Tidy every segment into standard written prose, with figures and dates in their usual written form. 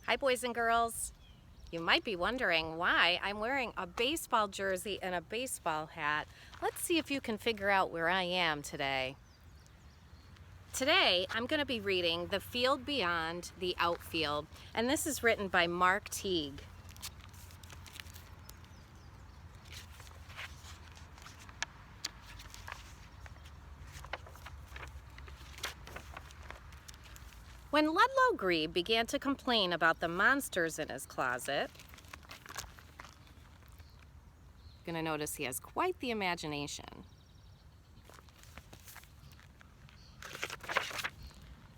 Hi, boys and girls. You might be wondering why I'm wearing a baseball jersey and a baseball hat. Let's see if you can figure out where I am today. Today, I'm going to be reading The Field Beyond the Outfield, and this is written by Mark Teague. When Ludlow Grebe began to complain about the monsters in his closet, you're going to notice he has quite the imagination.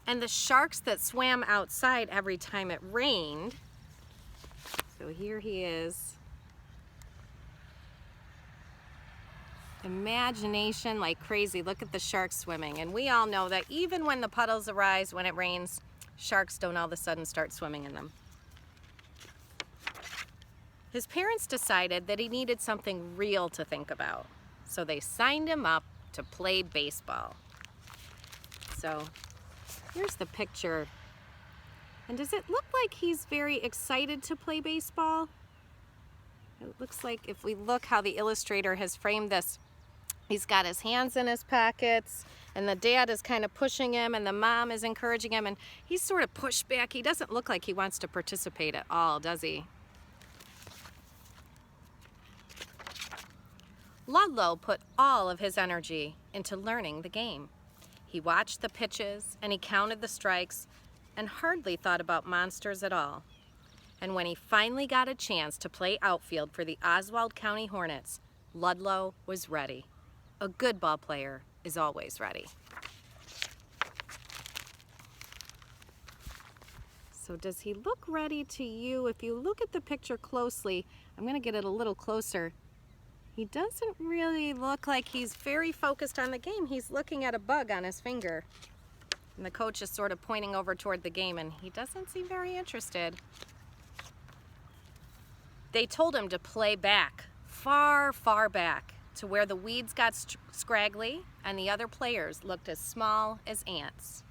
And the sharks that swam outside every time it rained. So here he is. Imagination like crazy. Look at the sharks swimming. And we all know that even when the puddles arise when it rains, sharks don't all of a sudden start swimming in them. His parents decided that he needed something real to think about. So they signed him up to play baseball. So here's the picture. And does it look like he's very excited to play baseball? It looks like if we look how the illustrator has framed this, he's got his hands in his pockets and the dad is kind of pushing him and the mom is encouraging him and he's sort of pushed back. He doesn't look like he wants to participate at all, does he? Ludlow put all of his energy into learning the game. He watched the pitches and he counted the strikes and hardly thought about monsters at all. And when he finally got a chance to play outfield for the Oswald County Hornets, Ludlow was ready. A good ball player is always ready. So does he look ready to you? If you look at the picture closely, I'm going to get it a little closer. He doesn't really look like he's very focused on the game. He's looking at a bug on his finger. And the coach is sort of pointing over toward the game and he doesn't seem very interested. They told him to play back, far, far back, to where the weeds got scraggly and the other players looked as small as ants.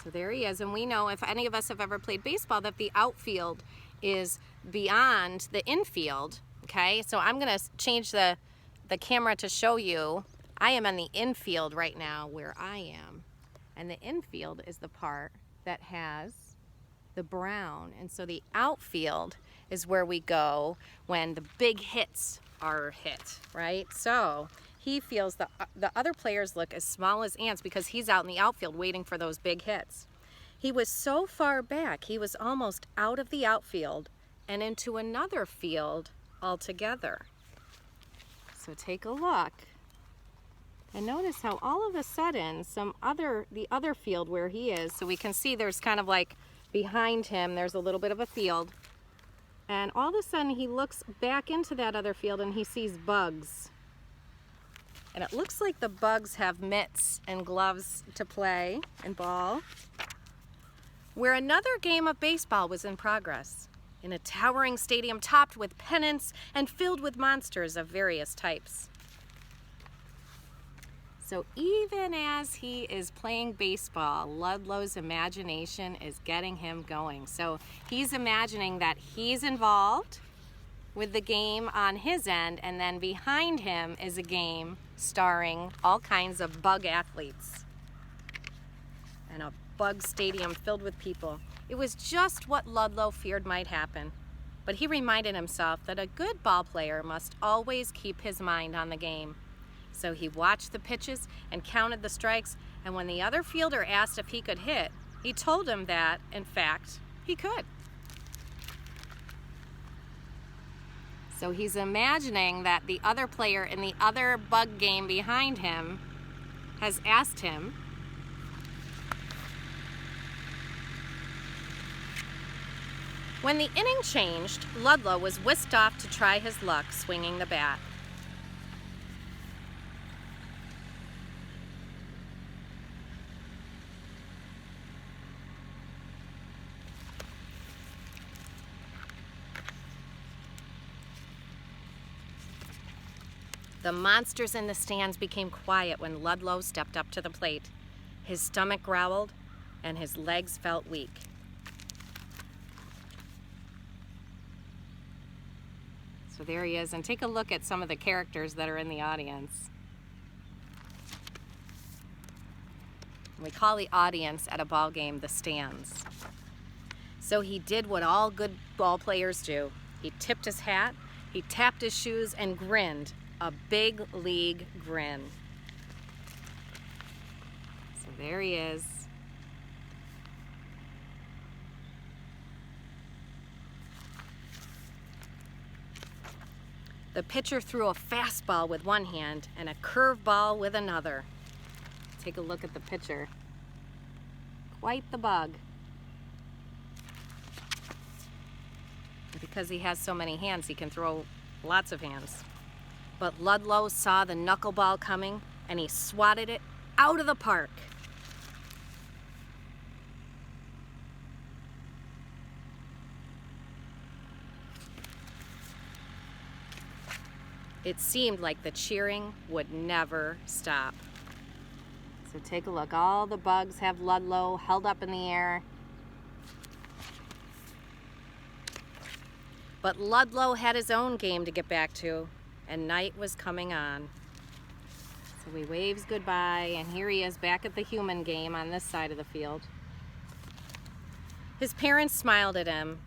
So there he is, and we know, if any of us have ever played baseball, that the outfield is beyond the infield, okay? So I'm gonna change the camera to show you. I am in the infield right now where I am. And the infield is the part that has the brown. And so the outfield is where we go when the big hits are hit, right? So he feels the other players look as small as ants because he's out in the outfield waiting for those big hits. He was so far back, he was almost out of the outfield and into another field altogether. So take a look and notice how all of a sudden the other field where he is, so we can see there's kind of like behind him, there's a little bit of a field. And all of a sudden he looks back into that other field and he sees bugs. And it looks like the bugs have mitts and gloves to play and ball. Where another game of baseball was in progress, in a towering stadium topped with pennants and filled with monsters of various types. So even as he is playing baseball, Ludlow's imagination is getting him going. So he's imagining that he's involved with the game on his end, and then behind him is a game starring all kinds of bug athletes and a bug stadium filled with people. It was just what Ludlow feared might happen, but he reminded himself that a good ball player must always keep his mind on the game. So he watched the pitches and counted the strikes, and when the other fielder asked if he could hit, he told him that, in fact, he could. So he's imagining that the other player in the other bug game behind him has asked him. When the inning changed, Ludlow was whisked off to try his luck swinging the bat. The monsters in the stands became quiet when Ludlow stepped up to the plate. His stomach growled and his legs felt weak. So there he is, and take a look at some of the characters that are in the audience. We call the audience at a ball game the stands. So he did what all good ball players do. He tipped his hat, he tapped his shoes, and grinned. A big league grin. So there he is. The pitcher threw a fastball with one hand and a curveball with another. Take a look at the pitcher. Quite the bug. Because he has so many hands, he can throw lots of hands. But Ludlow saw the knuckleball coming and he swatted it out of the park. It seemed like the cheering would never stop. So take a look. All the bugs have Ludlow held up in the air. But Ludlow had his own game to get back to, and night was coming on. So he waves goodbye, and here he is back at the human game on this side of the field. His parents smiled at him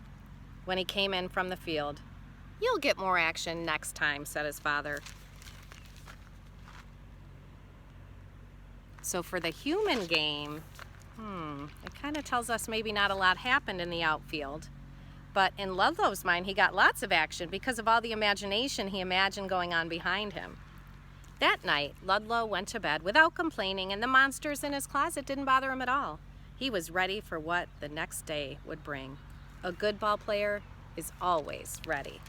when he came in from the field. "You'll get more action next time," said his father. So for the human game, it kind of tells us maybe not a lot happened in the outfield. But in Ludlow's mind, he got lots of action because of all the imagination he imagined going on behind him. That night, Ludlow went to bed without complaining, and the monsters in his closet didn't bother him at all. He was ready for what the next day would bring. A good ball player is always ready.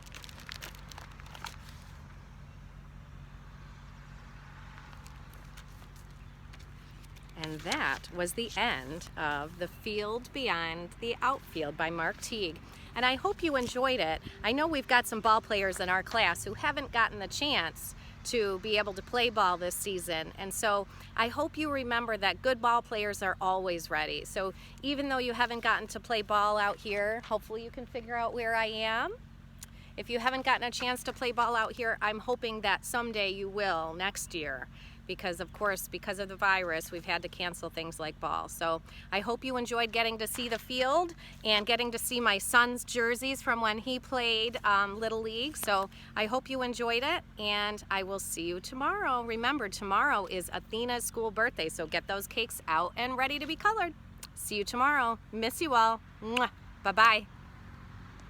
And that was the end of The Field Beyond the Outfield by Mark Teague. And I hope you enjoyed it. I know we've got some ball players in our class who haven't gotten the chance to be able to play ball this season. And so I hope you remember that good ball players are always ready. So even though you haven't gotten to play ball out here, hopefully you can figure out where I am. If you haven't gotten a chance to play ball out here, I'm hoping that someday you will next year. Because of course, because of the virus, we've had to cancel things like ball. So I hope you enjoyed getting to see the field and getting to see my son's jerseys from when he played Little League. So I hope you enjoyed it, and I will see you tomorrow. Remember, tomorrow is Athena's school birthday, so get those cakes out and ready to be colored. See you tomorrow. Miss you all. Mwah. Bye-bye.